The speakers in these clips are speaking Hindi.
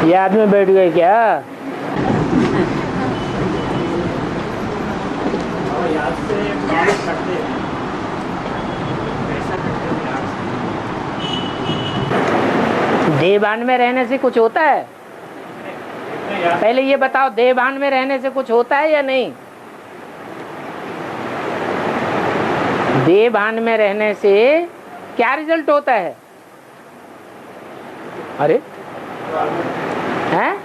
याद में बैठ गए क्या? याद से काम करते हैं, ऐसा करते हैं याद से। देहभान में रहने से कुछ होता है? पहले ये बताओ, देहभान में रहने से कुछ होता है या नहीं? देहभान में रहने से क्या रिजल्ट होता है? अरे हैं?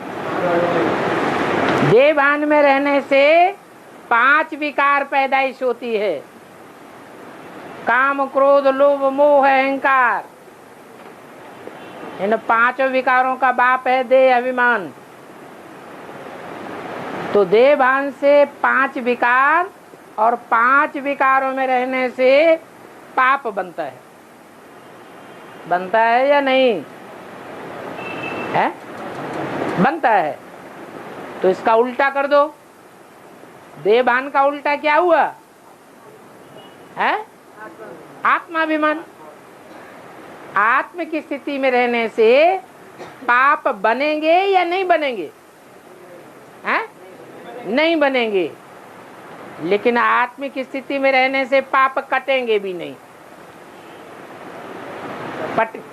देहभान में रहने से 5 विकार पैदाइश होती है। काम, क्रोध, लोभ, मोह, अहंकार। इन 5 विकारों का बाप है देह अभिमान। तो देहभान से 5 विकार, और 5 विकारों में रहने से पाप बनता है। बनता है या नहीं है? बनता है। तो इसका उल्टा कर दो। देहभान का उल्टा क्या हुआ है? आत्माभिमान। आत्म की स्थिति में रहने से पाप बनेंगे या नहीं बनेंगे? हैं? नहीं बनेंगे। लेकिन आत्म की स्थिति में रहने से पाप कटेंगे भी नहीं।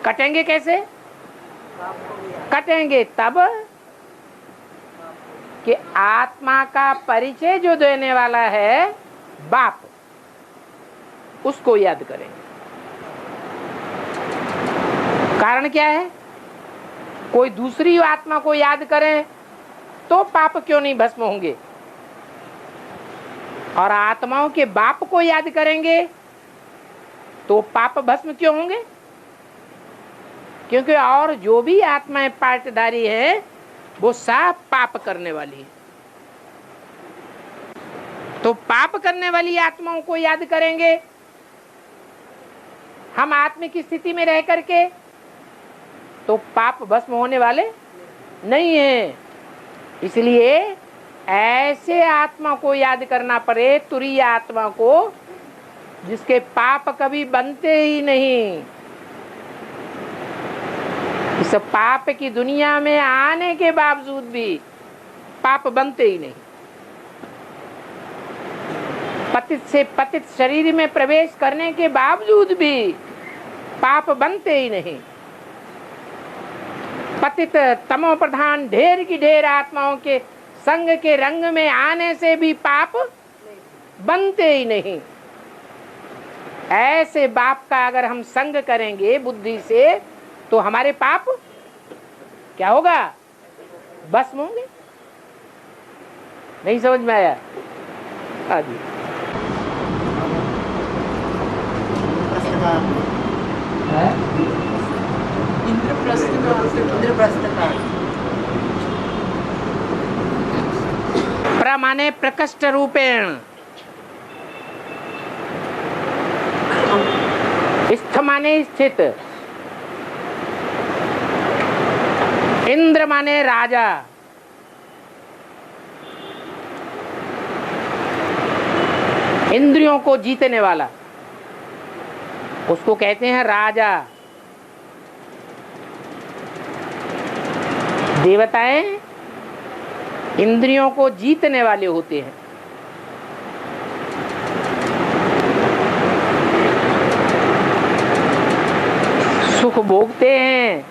कटेंगे कैसे? कटेंगे तब कि आत्मा का परिचय जो देने वाला है बाप, उसको याद करेंगे। कारण क्या है? कोई दूसरी आत्मा को याद करें तो पाप क्यों नहीं भस्म होंगे, और आत्माओं के बाप को याद करेंगे तो पाप भस्म क्यों होंगे? क्योंकि और जो भी आत्माएं पार्टधारी है वो सब पाप करने वाली है। तो पाप करने वाली आत्माओं को याद करेंगे हम आत्मा की स्थिति में रह करके, तो पाप भस्म होने वाले नहीं है। इसलिए ऐसे आत्मा को याद करना पड़े, तुरीय आत्मा को, जिसके पाप कभी बनते ही नहीं। इस पाप की दुनिया में आने के बावजूद भी पाप बनते ही नहीं। पतित से पतित शरीर में प्रवेश करने के बावजूद भी पाप बनते ही नहीं। पतित तमो प्रधान ढेर की ढेर आत्माओं के संग के रंग में आने से भी पाप बनते ही नहीं। ऐसे बाप का अगर हम संग करेंगे बुद्धि से, तो हमारे पाप क्या होगा? भस्म होंगे। नहीं समझ में आया? आदि प्रमाणे प्रकष्ट रूपेण, स्थ माने स्थित, इंद्र माने राजा, इंद्रियों को जीतने वाला, उसको कहते हैं राजा। देवताएं इंद्रियों को जीतने वाले होते हैं। सुख भोगते हैं,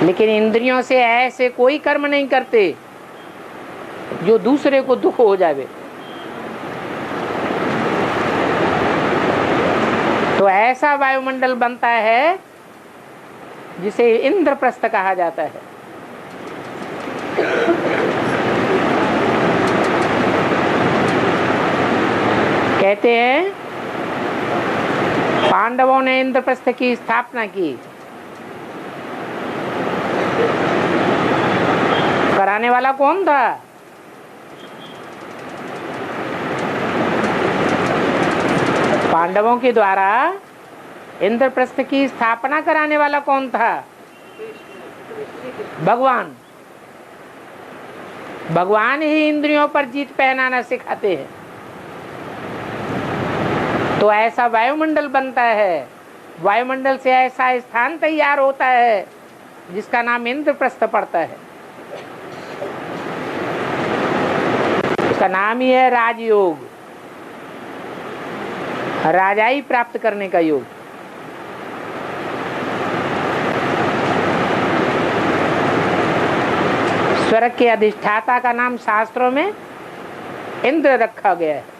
लेकिन इंद्रियों से ऐसे कोई कर्म नहीं करते जो दूसरे को दुख हो जाए। तो ऐसा वायुमंडल बनता है जिसे इंद्रप्रस्थ कहा जाता है। कहते हैं पांडवों ने इंद्रप्रस्थ की स्थापना की। कराने वाला कौन था? पांडवों के द्वारा इंद्रप्रस्थ की स्थापना कराने वाला कौन था? भगवान। भगवान ही इंद्रियों पर जीत पहनाना सिखाते हैं। तो ऐसा वायुमंडल बनता है, वायुमंडल से ऐसा स्थान तैयार होता है जिसका नाम इंद्रप्रस्थ पड़ता है, उसका नाम ही है राजयोग, राजाई प्राप्त करने का योग। स्वर्ग के अधिष्ठाता का नाम शास्त्रों में इंद्र रखा गया है।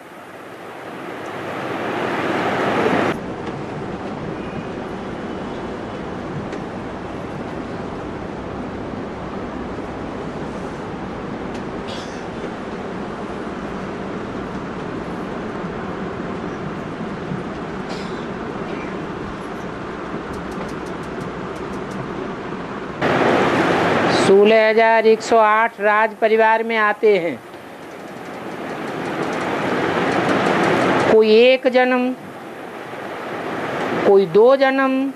सोलह 16,108 राज परिवार में आते हैं। कोई 1 जन्म, कोई 2 जन्म,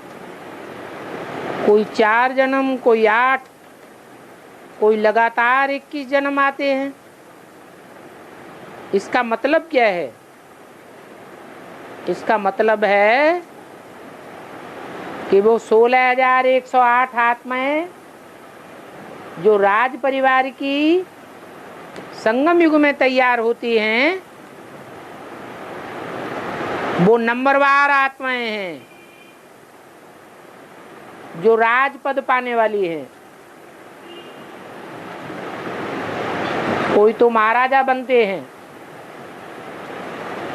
कोई 4 जन्म, कोई 8, कोई लगातार 21 जन्म आते हैं। इसका मतलब क्या है? इसका मतलब है कि वो 16,108 आत्माएं जो राज परिवार की संगम युग में तैयार होती हैं, वो नंबरवार आत्माएं हैं जो राजपद पाने वाली हैं। कोई तो महाराजा बनते हैं,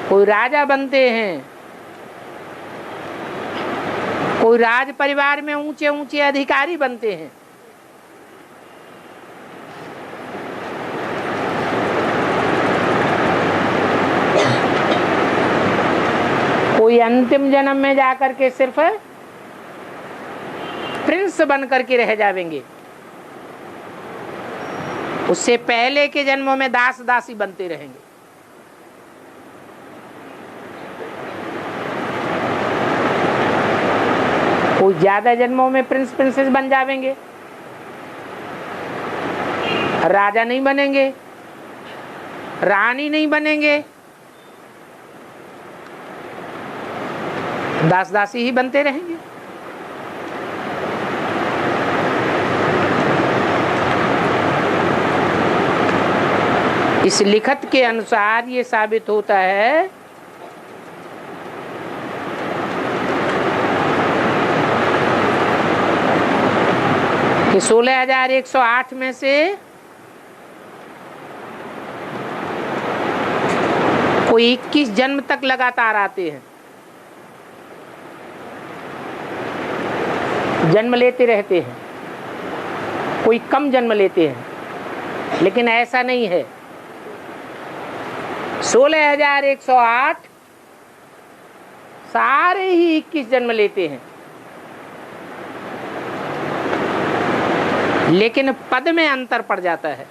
कोई राजा बनते हैं, कोई राज परिवार में ऊंचे ऊंचे अधिकारी बनते हैं। कोई अंतिम जन्म में जाकर के सिर्फ प्रिंस बन करके रह जाएंगे। उससे पहले के जन्मों में दास दासी बनते रहेंगे। कोई ज्यादा जन्मों में प्रिंस प्रिंसेस बन जाएंगे, राजा नहीं बनेंगे, रानी नहीं बनेंगे, दास दासी ही बनते रहेंगे। इस लिखत के अनुसार ये साबित होता है कि 16,108 में से कोई 21 जन्म तक लगातार आते हैं, जन्म लेते रहते हैं। कोई कम जन्म लेते हैं, लेकिन ऐसा नहीं है। 16,108 सारे ही 21 जन्म लेते हैं, लेकिन पद में अंतर पड़ जाता है।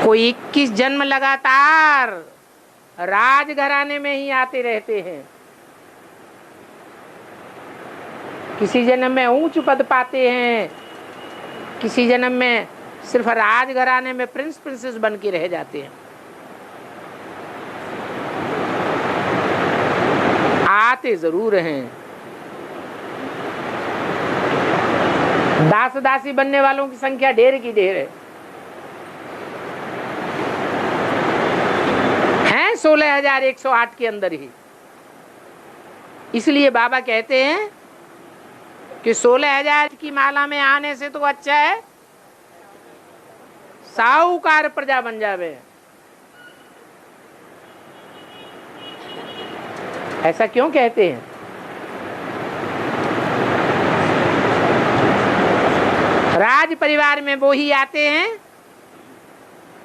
कोई 21 जन्म लगातार राजघराने में ही आते रहते हैं, किसी जन्म में ऊंच पद पाते हैं, किसी जन्म में सिर्फ राजघराने में प्रिंस प्रिंसेस बन के रह जाते हैं। आते जरूर हैं। दास दासी बनने वालों की संख्या ढेर की ढेर है 16,108 के अंदर ही। इसलिए बाबा कहते हैं कि 16,000 की माला में आने से तो अच्छा है साहूकार प्रजा बन जावे। ऐसा क्यों कहते हैं? राज परिवार में वो ही आते हैं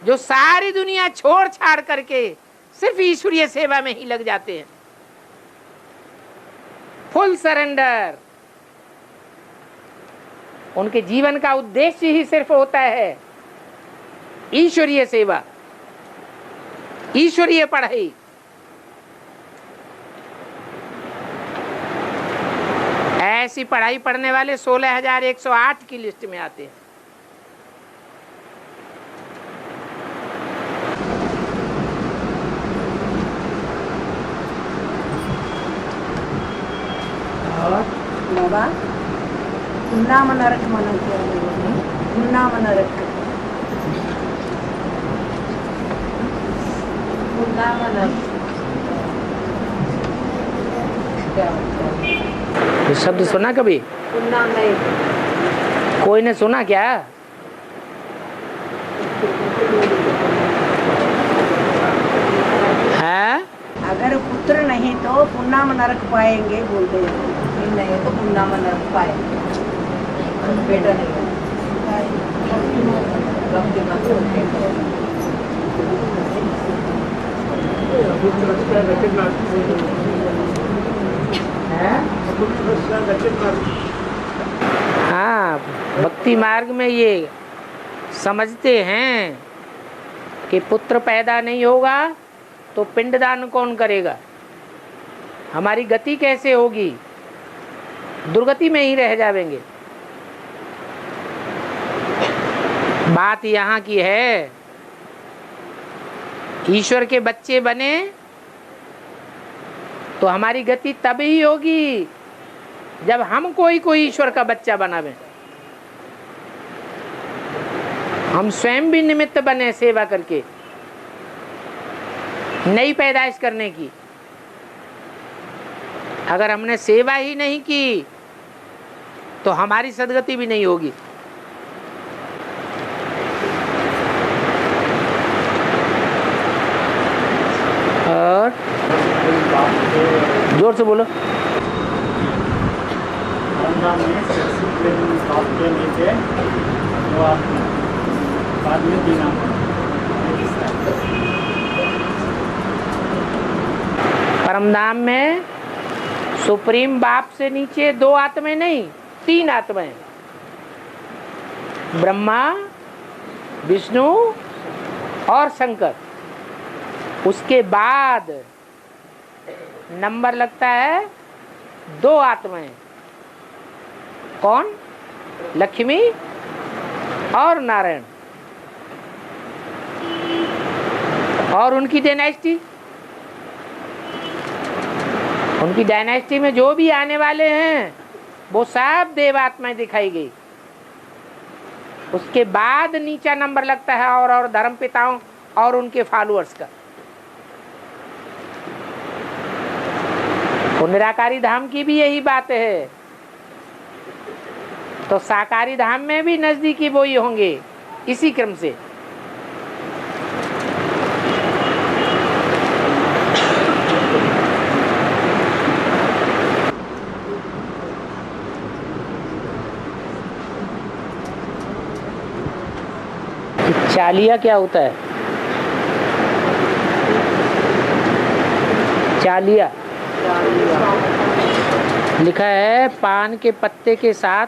जो सारी दुनिया छोड़ छाड़ करके सिर्फ ईश्वरीय सेवा में ही लग जाते हैं। Full surrender. उनके जीवन का उद्देश्य ही सिर्फ होता है ईश्वरीय सेवा, ईश्वरीय पढ़ाई। ऐसी पढ़ाई पढ़ने वाले 16,108 की लिस्ट में आते हैं। और बाबा पुन्नाम नरक मन पुन्नाम नरक पुन्नाम नरक ये शब्द सुना कभी? पुन्नाम नहीं कोई ने सुना क्या? है? अगर पुत्र नहीं तो पुन्नाम नरक पाएंगे बोलते हैं, नहीं तो पुन्नाम नरक पाएंगे। बेटा नहीं हाँ, भक्ति मार्ग में ये समझते हैं कि पुत्र पैदा नहीं होगा तो पिंडदान कौन करेगा, हमारी गति कैसे होगी, दुर्गति में ही रह जाएंगे। बात यहाँ की है, ईश्वर के बच्चे बने तो हमारी गति तभी होगी जब हम कोई ईश्वर का बच्चा बनावे। हम स्वयं भी निमित्त बने सेवा करके, नई पैदाइश करने की। अगर हमने सेवा ही नहीं की तो हमारी सदगति भी नहीं होगी। और जोर से बोलो। बाद में दीना परमधाम में सुप्रीम बाप से नीचे दो आत्माएं नहीं, तीन आत्माएं, ब्रह्मा, विष्णु और शंकर। उसके बाद नंबर लगता है दो आत्माएं, कौन? लक्ष्मी और नारायण। और उनकी डायनेस्टी, उनकी डायनेस्टी में जो भी आने वाले हैं वो सब देवात्माएं दिखाई गई। उसके बाद नीचा नंबर लगता है और धर्म पिताओं और उनके फॉलोअर्स का। तो निराकारी धाम की भी यही बात है, तो साकारी धाम में भी नजदीकी वो ही होंगे इसी क्रम से। चालिया क्या होता है? चालिया लिखा है पान के पत्ते के साथ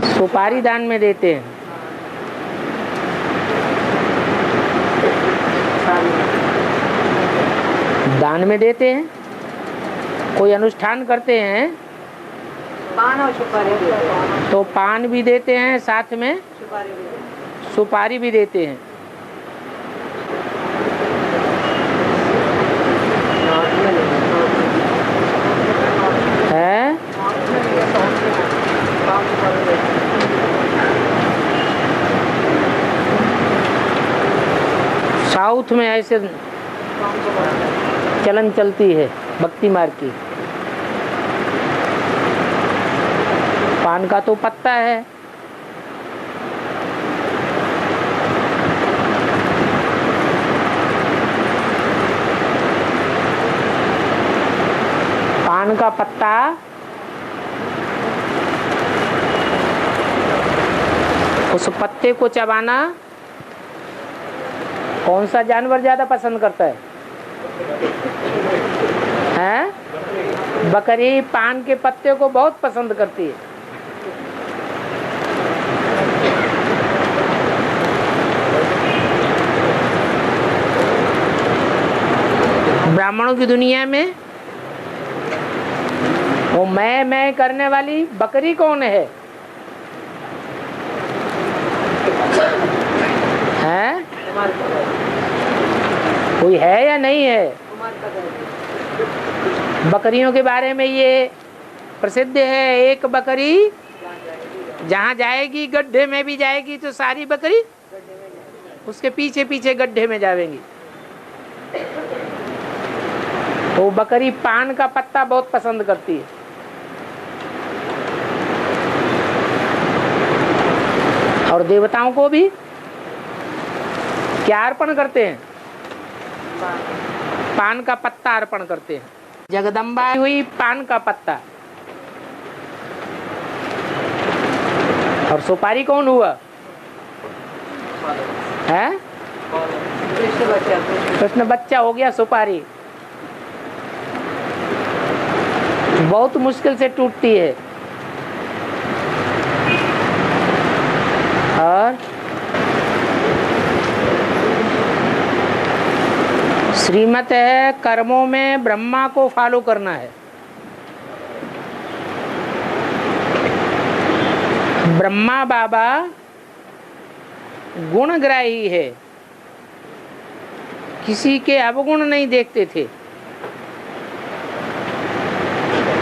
सुपारी दान में देते हैं। दान में देते हैं, कोई अनुष्ठान करते हैं पान और सुपारी तो पान भी देते हैं, साथ में सुपारी भी देते हैं। है? साउथ में ऐसे चलन चलती है भक्ति मार्ग की। पान का तो पत्ता है, पान का पत्ता उस पत्ते को चबाना कौन सा जानवर ज्यादा पसंद करता है? हैं? बकरी पान के पत्ते को बहुत पसंद करती है। ब्राह्मणों की दुनिया में वो मैं करने वाली बकरी कौन है? हैं? कोई है या नहीं है? बकरियों के बारे में ये प्रसिद्ध है, एक बकरी जहाँ जाएगी गड्ढे में भी जाएगी तो सारी बकरी उसके पीछे पीछे गड्ढे में जाएंगी। वो बकरी पान का पत्ता बहुत पसंद करती है। और देवताओं को भी क्या अर्पण करते हैं? पान का पत्ता अर्पण करते हैं। जगदम्बा हुई पान का पत्ता। और सुपारी कौन हुआ? है कृष्ण बच्चा हो गया सुपारी। बहुत मुश्किल से टूटती है। और श्रीमत है कर्मों में ब्रह्मा को फॉलो करना है। ब्रह्मा बाबा गुणग्राही है, किसी के अवगुण नहीं देखते थे,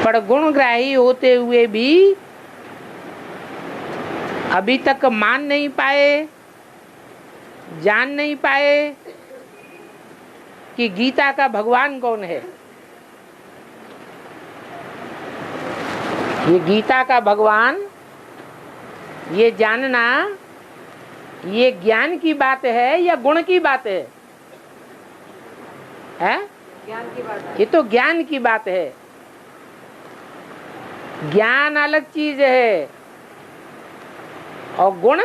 पर गुणग्राही होते हुए भी अभी तक मान नहीं पाए, जान नहीं पाए कि गीता का भगवान कौन है। ये गीता का भगवान ये जानना ये ज्ञान की बात है या गुण की बात है? ज्ञान की बात है। ये तो ज्ञान की बात है। ज्ञान अलग चीज है और गुण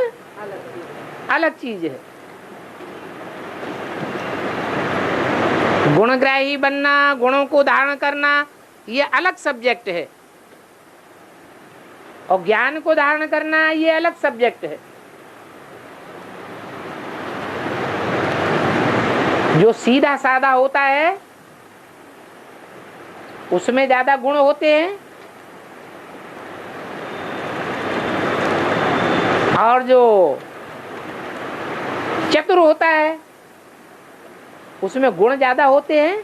अलग चीज है। गुणग्राही बनना, गुणों को धारण करना, ये अलग सब्जेक्ट है और ज्ञान को धारण करना ये अलग सब्जेक्ट है। जो सीधा साधा होता है उसमें ज्यादा गुण होते हैं और जो चतुर होता है उसमें गुण ज्यादा होते हैं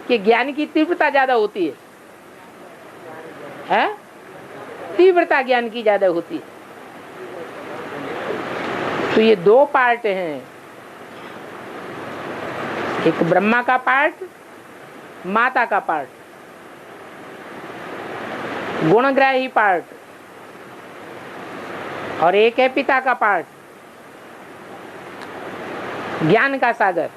कि ज्ञान की तीव्रता ज्यादा होती है? तीव्रता ज्ञान की ज्यादा होती है। तो ये दो पार्ट हैं, एक ब्रह्मा का पार्ट, माता का पार्ट, गुणग्राही पार्ट, और एक है पिता का पार्ट, ज्ञान का सागर।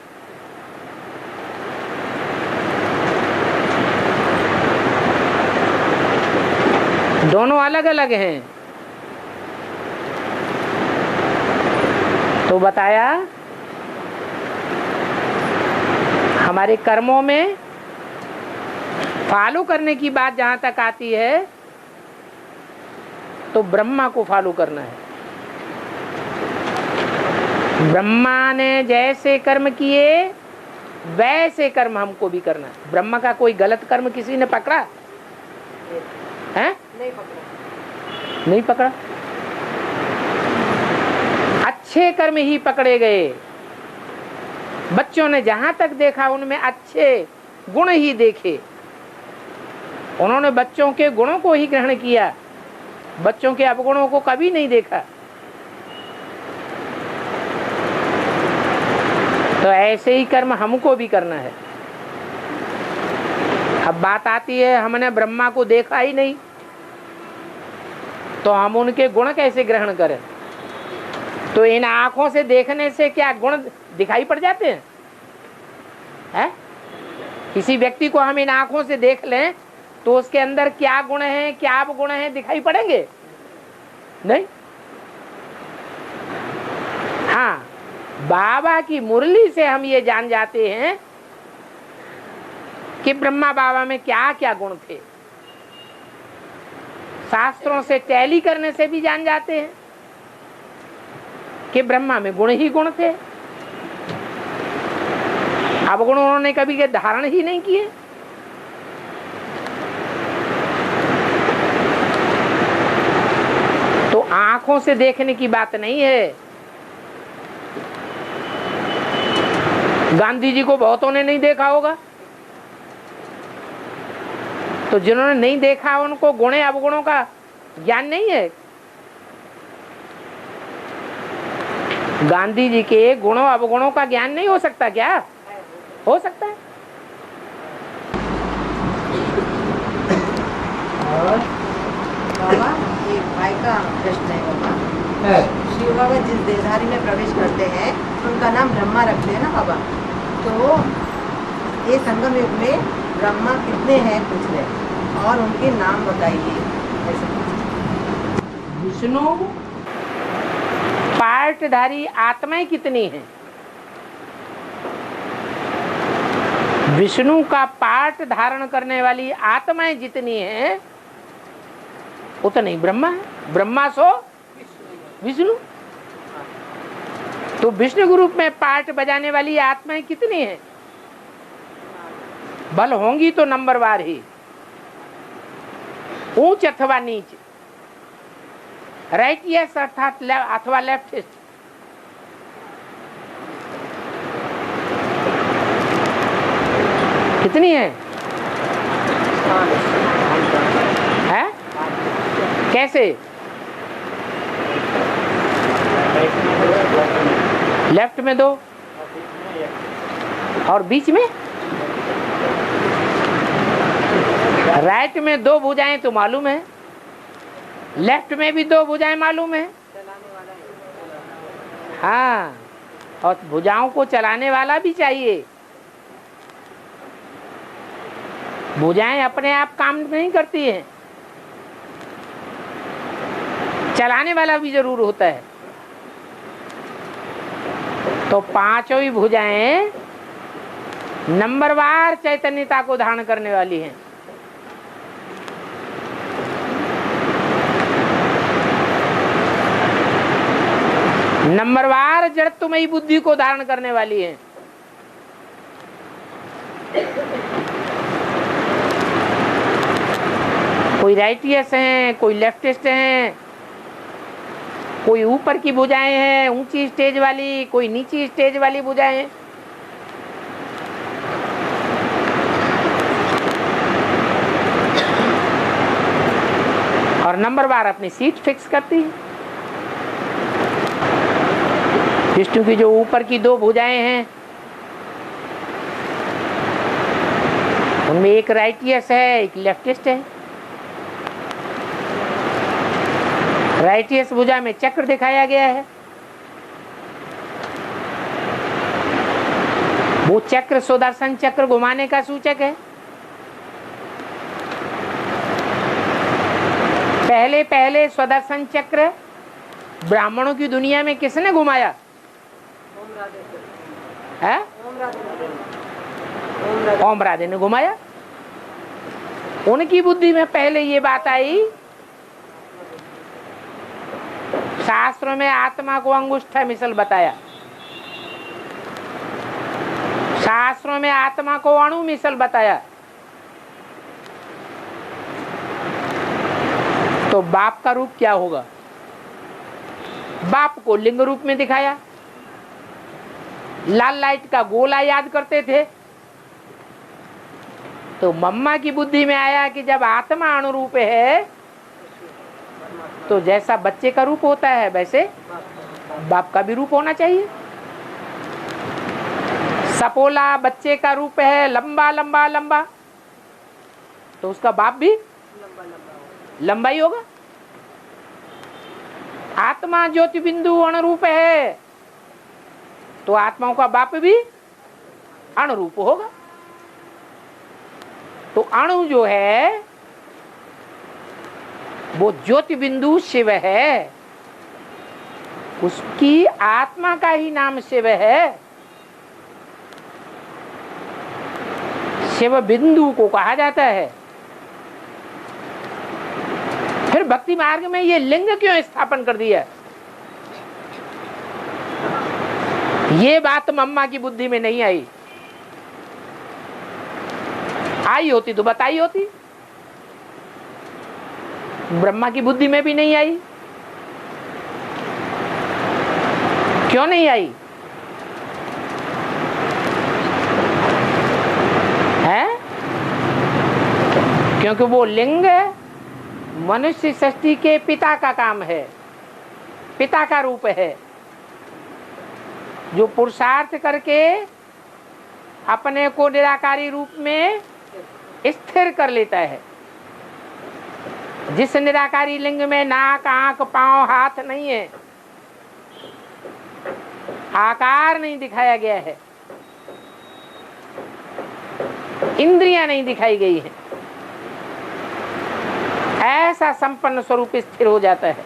दोनों अलग अलग हैं। तो बताया हमारे कर्मों में फॉलो करने की बात जहां तक आती है तो ब्रह्मा को फॉलो करना है। ब्रह्मा ने जैसे कर्म किए वैसे कर्म हमको भी करना है। ब्रह्मा का कोई गलत कर्म किसी ने पकड़ा है? नहीं पकड़ा। अच्छे कर्म ही पकड़े गए। बच्चों ने जहां तक देखा उनमें अच्छे गुण ही देखे। उन्होंने बच्चों के गुणों को ही ग्रहण किया, बच्चों के अवगुणों को कभी नहीं देखा। तो ऐसे ही कर्म हमको भी करना है। अब बात आती है हमने ब्रह्मा को देखा ही नहीं तो हम उनके गुण कैसे ग्रहण करें? तो इन आंखों से देखने से क्या गुण दिखाई पड़ जाते हैं? किसी व्यक्ति को हम इन आंखों से देख लें तो उसके अंदर क्या गुण है, क्या अवगुण है, दिखाई पड़ेंगे? नहीं। हाँ, बाबा की मुरली से हम ये जान जाते हैं कि ब्रह्मा बाबा में क्या क्या गुण थे। शास्त्रों से टैली करने से भी जान जाते हैं कि ब्रह्मा में गुण ही गुण थे। अवगुण उन्होंने कभी के धारण ही नहीं किए। तो आंखों से देखने की बात नहीं है। गांधी जी को बहुतों ने नहीं देखा होगा, तो जिन्होंने नहीं देखा उनको गुणे अवगुणों का ज्ञान नहीं है। गांधी जी के गुणों अवगुणों का ज्ञान नहीं हो सकता क्या? हो सकता है। और बाबा ये भाई का प्रश्न है बाबा, शिव बाबा जिस देहधारी में प्रवेश करते हैं उनका नाम ब्रह्मा रखते हैं ना बाबा, तो ये संगम युग में ब्रह्मा कितने हैं पूछ रहे और उनके नाम बताइए ऐसे। विष्णु पार्टधारी आत्माएं कितनी हैं? विष्णु का पार्ट धारण करने वाली आत्माएं जितनी हैं उतनी ब्रह्मा है। ब्रह्मा सो विष्णु। तो विष्णु के रूप में पार्ट बजाने वाली आत्माएं कितनी हैं? बल होंगी तो नंबरवार ही, ऊंच अथवा नीच, राइट यस अर्थात अथवा लेफ्टिस्ट। कितनी है? है? कैसे? लेफ्ट में 2 और बीच में? राइट में 2 भुजाएं तो मालूम है, लेफ्ट में भी 2 भुजाएं मालूम है। हाँ, और भुजाओं को चलाने वाला भी चाहिए। भुजाएं अपने आप काम नहीं करती हैं, चलाने वाला भी जरूर होता है। तो 5 ही भुजाएं नंबरवार चैतन्यता को धारण करने वाली हैं। नंबरवार जड़त्वमयी बुद्धि को धारण करने वाली हैं। कोई राइटियस हैं, कोई लेफ्टिस्ट हैं, कोई ऊपर की भुजाएं हैं ऊंची स्टेज वाली, कोई नीची स्टेज वाली भुजाएं हैं। और नंबरवार अपनी सीट फिक्स करती है। विष्णु की जो ऊपर की 2 भुजाएं हैं उनमें एक राइटियस है, एक लेफ्टिस्ट है। राइटियस भुजा में चक्र दिखाया गया है। वो चक्र सुदर्शन चक्र घुमाने का सूचक है। पहले पहले सुदर्शन चक्र ब्राह्मणों की दुनिया में किसने घुमाया है? ओम राधे ने घुमाया। उनकी बुद्धि में पहले ये बात आई, शास्त्रों में आत्मा को अंगुष्ठा मिसल बताया, शास्त्रों में आत्मा को अणु मिसल बताया। तो बाप का रूप क्या होगा? बाप को लिंग रूप में दिखाया। लाल लाइट का गोला याद करते थे तो मम्मा की बुद्धि में आया कि जब आत्मा अनुरूप है तो जैसा बच्चे का रूप होता है वैसे बाप का भी रूप होना चाहिए। सपोला बच्चे का रूप है, लंबा लंबा लंबा, तो उसका बाप भी लंबा ही होगा। आत्मा ज्योति बिंदु अनुरूप है तो आत्माओं का बाप भी अणुरूप होगा। तो अणु जो है वो ज्योति बिंदु शिव है, उसकी आत्मा का ही नाम शिव है। शिव बिंदु को कहा जाता है। फिर भक्ति मार्ग में ये लिंग क्यों स्थापन कर दिया? ये बात मम्मा की बुद्धि में नहीं आई। आई होती तो बताई होती, ब्रह्मा की बुद्धि में भी नहीं आई। क्यों नहीं आई है? क्योंकि वो लिंग मनुष्य सृष्टि के पिता का काम है, पिता का रूप है, जो पुरुषार्थ करके अपने को निराकारी रूप में स्थिर कर लेता है। जिस निराकारी लिंग में नाक, आंख, पांव, हाथ नहीं है, आकार नहीं दिखाया गया है, इंद्रियां नहीं दिखाई गई है, ऐसा संपन्न स्वरूप स्थिर हो जाता है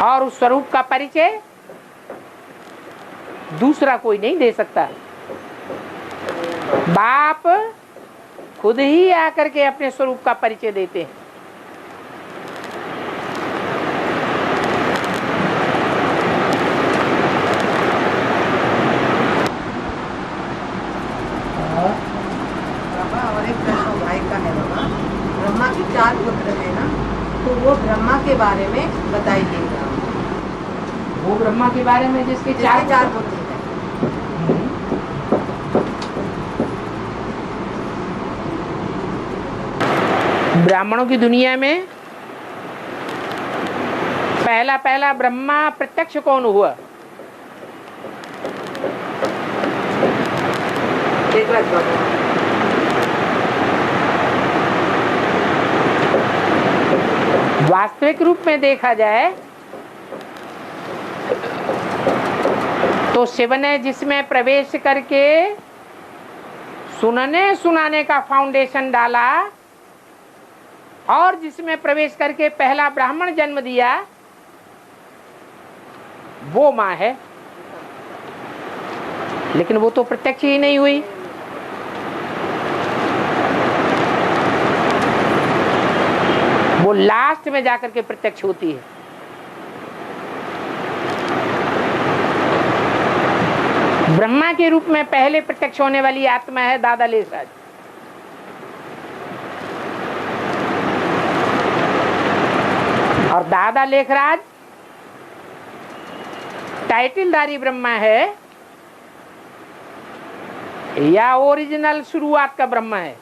और उस स्वरूप का परिचय दूसरा कोई नहीं दे सकता। बाप खुद ही आकर के अपने स्वरूप का परिचय देते हैं। बाबा और एक प्रश्न भाई का है बाबा, ब्रह्मा के 4 पुत्र है ना, तो वो ब्रह्मा के बारे में बताइएगा। वो ब्रह्मा के बारे में जिसके चार चार पुत्र हैं। ब्राह्मणों की दुनिया में पहला ब्रह्मा प्रत्यक्ष कौन हुआ? देवराज बाबा। वास्तविक रूप में देखा जाए तो शिव ने जिसमें प्रवेश करके सुनने सुनाने का फाउंडेशन डाला और जिसमें प्रवेश करके पहला ब्राह्मण जन्म दिया, वो मां है। लेकिन वो तो प्रत्यक्ष ही नहीं हुई। वो लास्ट में जाकर के प्रत्यक्ष होती है। ब्रह्मा के रूप में पहले प्रत्यक्ष होने वाली आत्मा है दादा लेखराज। और दादा लेखराज टाइटलधारी ब्रह्मा है या ओरिजिनल शुरुआत का ब्रह्मा है?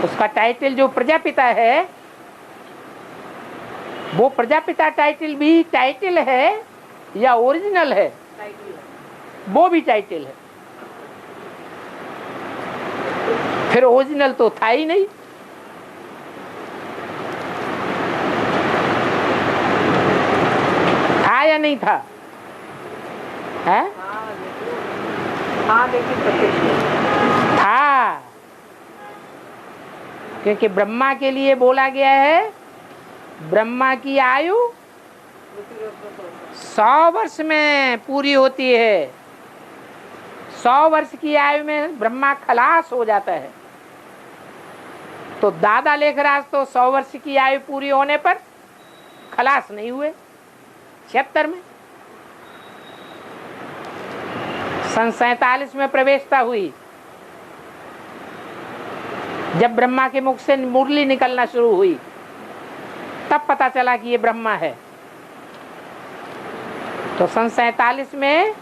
उसका टाइटल जो प्रजापिता है, वो प्रजापिता टाइटल भी टाइटल है या ओरिजिनल है? वो भी टाइटल है। फिर ओरिजिनल तो था ही नहीं। था या नहीं था? है? हाँ लेकिन प्रत्यक्ष था, क्योंकि ब्रह्मा के लिए बोला गया है ब्रह्मा की आयु 100 वर्ष में पूरी होती है। 100 वर्ष की आयु में ब्रह्मा खलास हो जाता है। तो दादा लेखराज तो 100 वर्ष की आयु पूरी होने पर खलास नहीं हुए। 76 में, सन 47 में प्रवेशता हुई, जब ब्रह्मा के मुख से मुरली निकलना शुरू हुई, तब पता चला कि ये ब्रह्मा है। तो सन 47 में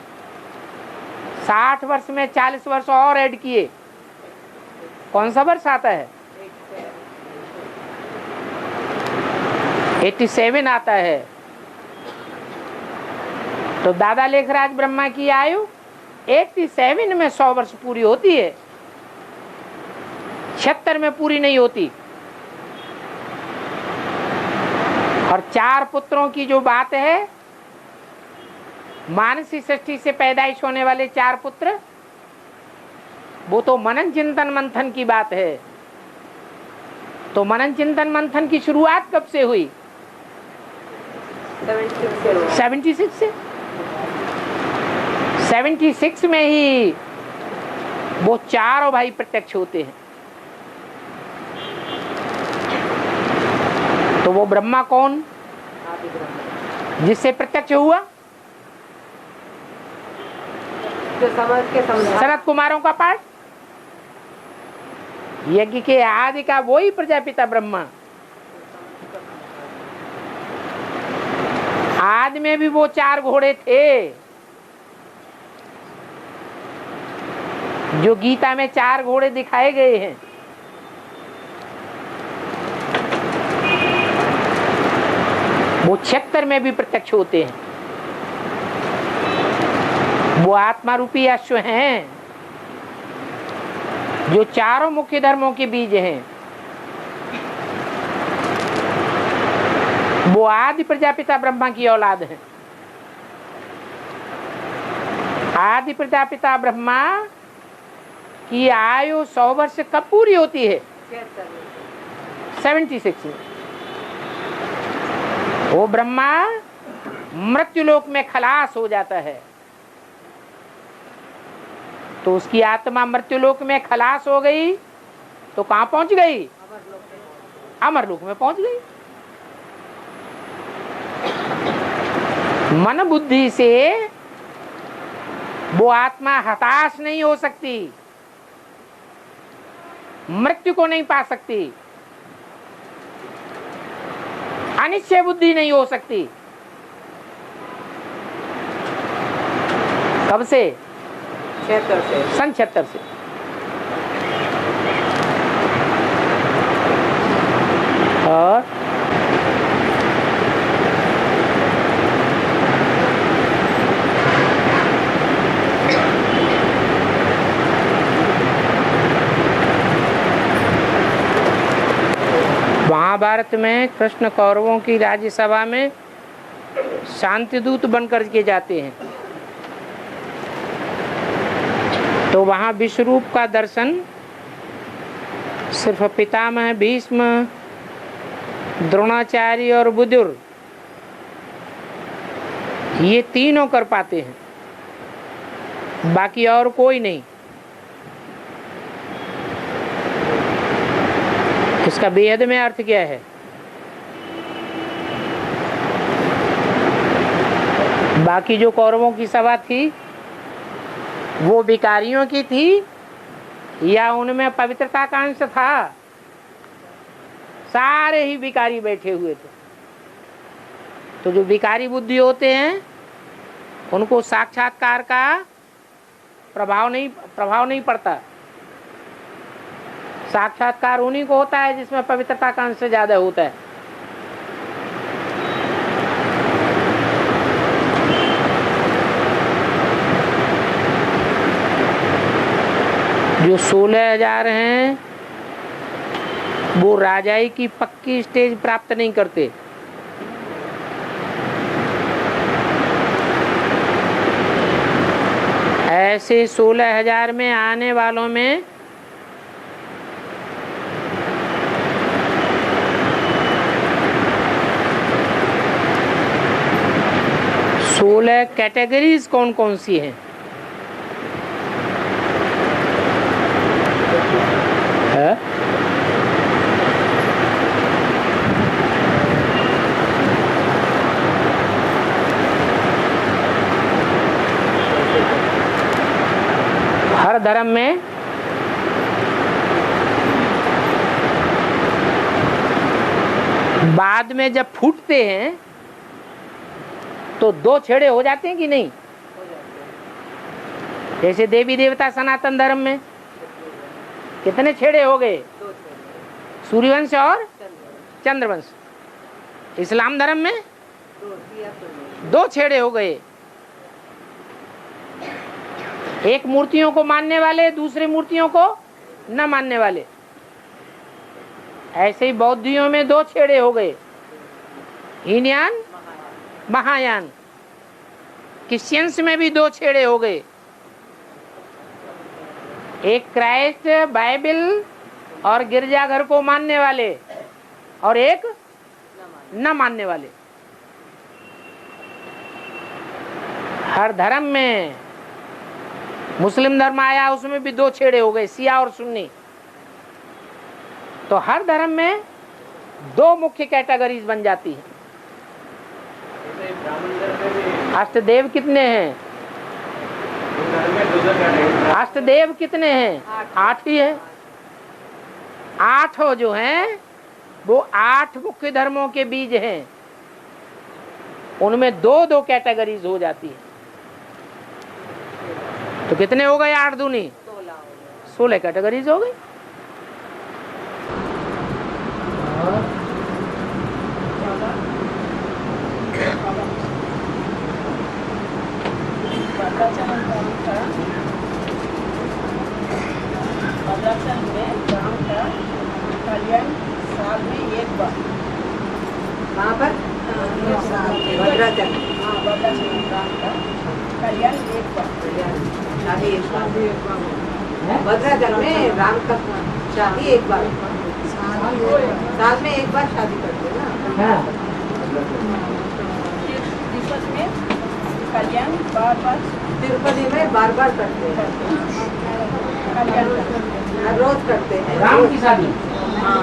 60 वर्ष में 40 वर्ष और ऐड किए। कौन सा वर्ष आता है? 87 आता है। तो दादा लेखराज ब्रह्मा की आयु 87 में 100 वर्ष पूरी होती है, 76 में पूरी नहीं होती। और 4 पुत्रों की जो बात है, मानसी सृष्टि से पैदाइश होने वाले 4 पुत्र, वो तो मनन चिंतन मंथन की बात है। तो मनन चिंतन मंथन की शुरुआत कब से हुई? 76 से। 76 में ही वो 4 भाई प्रत्यक्ष होते हैं। तो वो ब्रह्मा कौन जिससे प्रत्यक्ष हुआ? जो समझ के समझा। शरद कुमारों का पाठ, यज्ञ के आदि का वही प्रजापिता ब्रह्मा। आदि में भी वो 4 घोड़े थे, जो गीता में 4 घोड़े दिखाए गए हैं, वो 76 में भी प्रत्यक्ष होते हैं। वो आत्मा रूपी अश्व हैं जो चारों मुख्य धर्मों के बीज हैं। वो आदि प्रजापिता ब्रह्मा की औलाद हैं। आदि प्रजापिता ब्रह्मा की आयु 100 वर्ष कब पूरी होती है? 76 में। वो ब्रह्मा मृत्युलोक में खलास हो जाता है, तो उसकी आत्मा मृत्युलोक में खलास हो गई तो कहां पहुंच गई? अमरलोक में पहुंच गई। मन बुद्धि से वो आत्मा हताश नहीं हो सकती, मृत्यु को नहीं पा सकती, अनिश्चय बुद्धि नहीं हो सकती। कब से? 76 से। सन 76 से। और महाभारत में कृष्ण कौरवों की राज्यसभा में शांति दूत बनकर के जाते हैं, तो वहां विश्वरूप का दर्शन सिर्फ पितामह भीष्म, द्रोणाचार्य और बुजुर्ग, ये तीनों कर पाते हैं, बाकी और कोई नहीं। इसका बेहद में अर्थ क्या है? बाकी जो कौरवों की सभा थी वो विकारियों की थी या उनमें पवित्रता का अंश था? सारे ही विकारी बैठे हुए थे। तो जो विकारी बुद्धि होते हैं उनको साक्षात्कार का प्रभाव नहीं पड़ता। साक्षात्कार उन्हीं को होता है जिसमें पवित्रता का अंश ज्यादा होता है। जो 16,000 हैं वो राजाई की पक्की स्टेज प्राप्त नहीं करते। ऐसे 16,000 में आने वालों में 16 कैटेगरीज कौन कौन सी हैं? हर धर्म में बाद में जब फूटते हैं तो 2 छेड़े हो जाते हैं कि नहीं? जैसे देवी देवता सनातन धर्म में कितने छेड़े हो गए? सूर्यवंश और चंद्रवंश। इस्लाम धर्म में 2 छेड़े हो गए, एक मूर्तियों को मानने वाले, दूसरी मूर्तियों को न मानने वाले। ऐसे ही बौद्धियों में 2 छेड़े हो गए, हीनयान महायान। क्रिश्चियंस में भी 2 छेड़े हो गए, एक क्राइस्ट बाइबल और गिरजाघर को मानने वाले और एक न मानने वाले। हर धर्म में मुस्लिम धर्म आया उसमें भी 2 छेड़े हो गए, शिया और सुन्नी। तो हर धर्म में 2 मुख्य कैटेगरीज बन जाती है। अष्टदेव कितने हैं? अष्टदेव कितने हैं? 8 ही है। 8 जो हैं वो 8 मुख्य धर्मों के बीज हैं, उनमें 2-2 कैटेगरीज हो जाती है। तो कितने हो गए? 8 दूनी 16 कैटेगरीज हो गई। भद्राचल में राम का कल्याण साल में एक बार। कहाँ पर? भद्राचल। हाँ, भद्राचल में राम का कल्याण एक बार। शादी एक बार। भद्राचल में राम का शादी एक बार। साल में एक बार शादी करते हैं ना। तिरुपति में कल्याण बार बार। तिरुपति में बार बार करते हैं, कल्याण हर रोज करते हैं। राम की शादी। हाँ,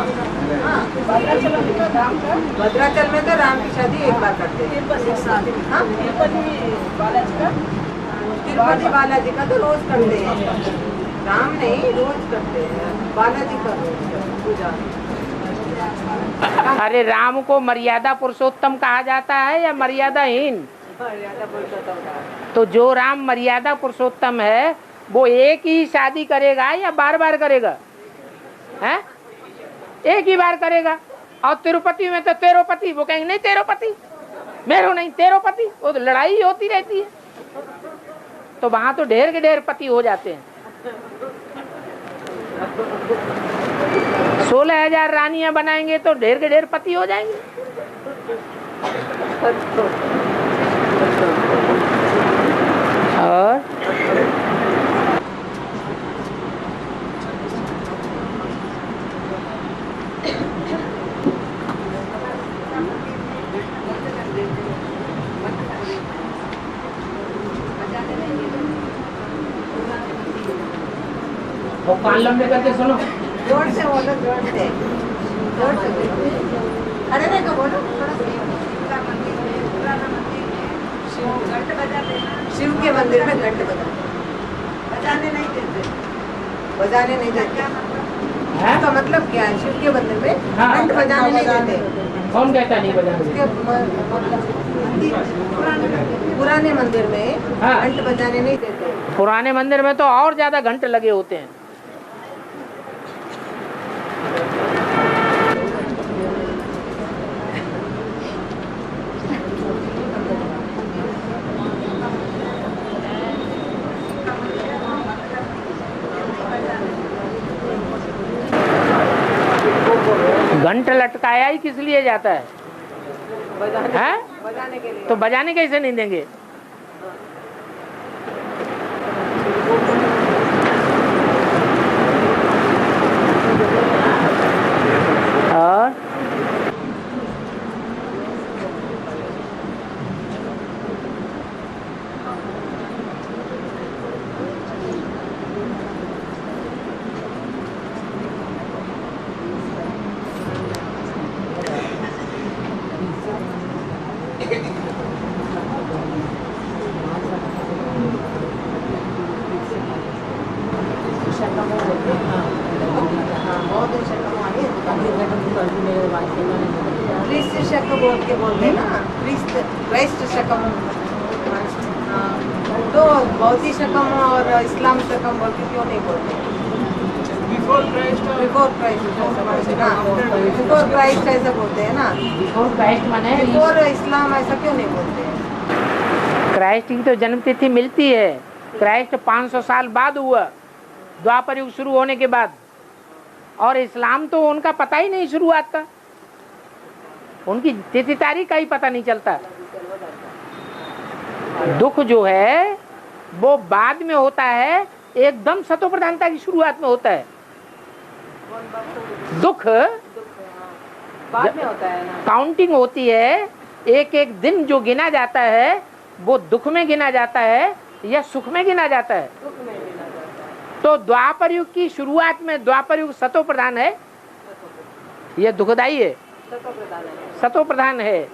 भद्राचल में तो राम का, भद्राचल में तो राम की शादी एक बार करते हैं। हाँ, तिरुपति बालाजी का, तिरुपति बालाजी का तो रोज करते हैं। राम नहीं, रोज करते हैं बालाजी का रोज पूजा। अरे राम को मर्यादा पुरुषोत्तम कहा जाता है या मर्यादाहीन? मर्यादा पुरुषोत्तम का। तो जो राम मर्यादा पुरुषोत्तम है वो एक ही शादी करेगा या बार बार करेगा? हैं? एक ही बार करेगा। और तिरुपति में तो तेरोपति, वो कहेंगे नहीं तेरोपति, मेरो नहीं तेरोपति, वो तो लड़ाई होती रहती है। तो वहां तो ढेर के ढेर पति हो जाते हैं। 16,000 रानियां बनाएंगे तो ढेर के ढेर पति हो जाएंगे। और वो कान लंबे करके सुनो। जोर से बोलो, जोर से, जोर से बोलो। अरे नहीं तो बोलो थोड़ा सा। शिव के मंदिर में घंट बजाने नहीं देते, बजाने नहीं देते। इसका मतलब क्या है? शिव के मंदिर में घंट बजाने नहीं देते। कौन कहता नहीं बजाने? पुराने मंदिर में हाँ। घंट बजाने नहीं देते। पुराने मंदिर में तो और ज्यादा घंटे लगे होते हैं। घंट लटकाया ही किस लिए जाता है? बजाने के लिए। तो बजाने कैसे नहीं देंगे? और क्रिस्त शक बोल के बोलते हैं ना, क्राइस्ट शकम। तो बौद्ध शकम और इस्लाम शकम बोल के क्यों नहीं बोलते? बिफोर क्राइस्ट ऐसा बोलते हैं ना। बिफोर क्राइस्ट माने बिफोर इस्लाम ऐसा क्यों नहीं बोलते? क्राइस्ट की तो जन्म तिथि मिलती है। क्राइस्ट 500 साल बाद हुआ, द्वापर युग शुरू होने के बाद। और इस्लाम तो उनका पता ही नहीं शुरुआत का, उनकी तिथि तारीख का ही पता नहीं चलता। दुख जो है वो बाद में होता है, एकदम सतो प्रधानता की शुरुआत में होता है। दुख बाद में होता है ना। काउंटिंग होती है, एक एक दिन जो गिना जाता है वो दुख में गिना जाता है या सुख में गिना जाता है? दुख में भी ना जाता है। तो द्वापर युग की शुरुआत में द्वापर युग सतो प्रधान है, यह दुखदाई है। सतो प्रधान है। सतो प्रधान है,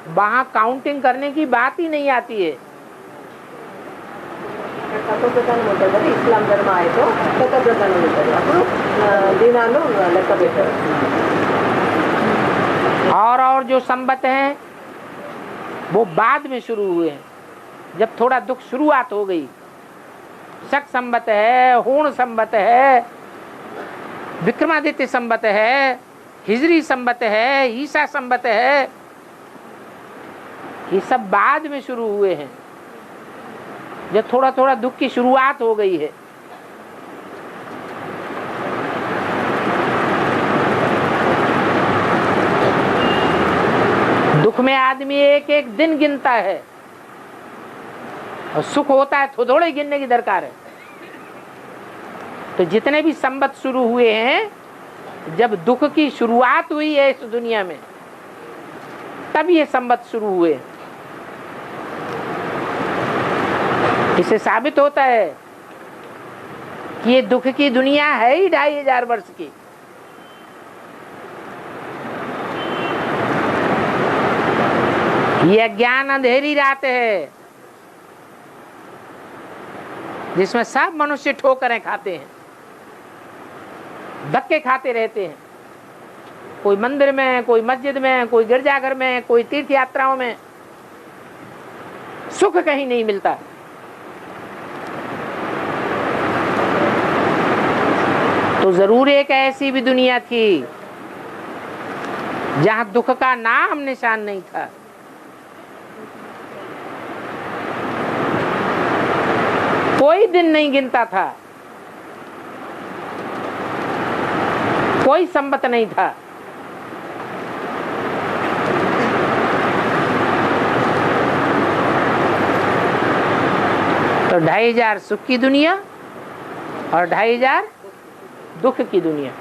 वहां काउंटिंग करने की बात ही नहीं आती है। सतो प्रधान बोलते हैं, इस्लाम धर्म आए तो सतो प्रधान बोलते हैं। दिनालू लेక్క పెట్టారు। और जो संबत हैं वो बाद में शुरू हुए हैं, जब थोड़ा दुख शुरुआत हो गई। शक संवत है, हूण संवत है, विक्रमादित्य संवत है, हिजरी संवत है, ईसा संवत है। ये सब बाद में शुरू हुए हैं, जब थोड़ा थोड़ा दुख की शुरुआत हो गई है। दुख में आदमी एक एक दिन गिनता है और सुख होता है तो थोड़े गिनने की दरकार है। तो जितने भी संवत शुरू हुए हैं, जब दुख की शुरुआत हुई है इस दुनिया में, तब ये संवत शुरू हुए। इससे साबित होता है कि ये दुख की दुनिया है ही 2500 वर्ष की। ये अज्ञान अंधेरी रात है जिसमें सब मनुष्य ठोकरें खाते हैं, धक्के खाते रहते हैं। कोई मंदिर में, कोई मस्जिद में, कोई गिरजाघर में, कोई तीर्थ यात्राओं में। सुख कहीं नहीं मिलता। तो जरूर एक ऐसी भी दुनिया थी जहां दुख का नाम निशान नहीं था। कोई दिन नहीं गिनता था, कोई संवत नहीं था। तो 2500 सुख की दुनिया और 2500 दुख की दुनिया।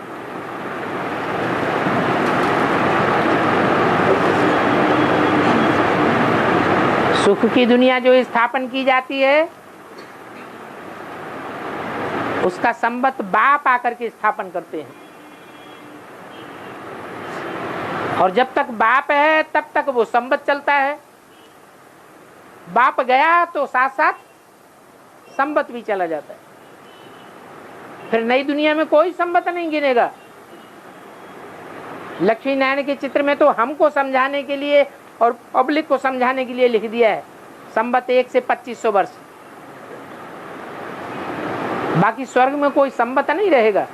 सुख की दुनिया जो स्थापन की जाती है, उसका संवत बाप आकर के स्थापन करते हैं। और जब तक बाप है तब तक वो संवत चलता है। बाप गया तो साथ साथ संवत भी चला जाता है। फिर नई दुनिया में कोई संवत नहीं गिनेगा। लक्ष्मी नारायण के चित्र में तो हमको समझाने के लिए और पब्लिक को समझाने के लिए लिख दिया है संवत 1 से 2500 वर्ष। बाकी स्वर्ग में कोई संवत नहीं रहेगा।